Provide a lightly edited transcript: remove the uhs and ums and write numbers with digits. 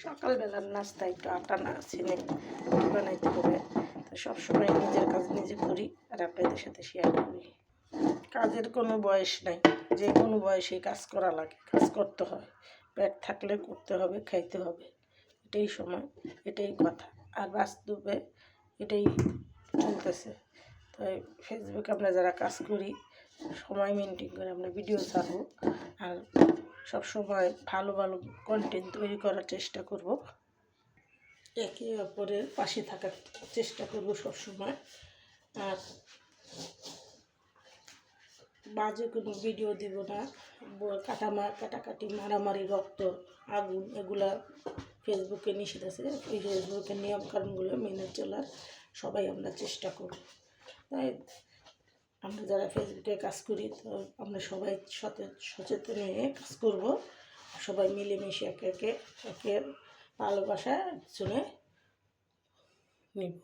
সকালবেলার নাস্তা একটু আটা না চিনি বানাইতে হবে। তো সবসময় নিজের কাজ নিজে করি আর আপনাদের সাথে শেয়ার করি। কাজের কোনো বয়স নাই, যে কোনো বয়সে কাজ করা লাগে, কাজ করতে হয়। পেট থাকলে করতে হবে, খাইতে হবে, এটাই সময়, এটাই কথা। আর বাস্তবে এটাই চলতেছে। তাই ফেসবুকে আমরা যারা কাজ করি সময় মেনটেন করে আমরা ভিডিও ছাড়বো আর সবসময় ভালো ভালো কন্টেন্ট তৈরি করার চেষ্টা করব। একে অপরের পাশে থাকার চেষ্টা করব সবসময়। আর বাজে কোনো ভিডিও দিব না। কাটাকাটি, মারামারি, রক্ত, আগুন এগুলা ফেসবুকে নিষেধ আছে। এই ফেসবুকের নিয়মকানুনগুলো মেনে চলার সবাই আমরা চেষ্টা করব। তাই আমরা যারা ফেসবুকে কাজ করি তো আমরা সবাই সচেতন হয়ে কাজ করব। সবাই মিলেমিশে একে ভালোবাসা একজনে নেব।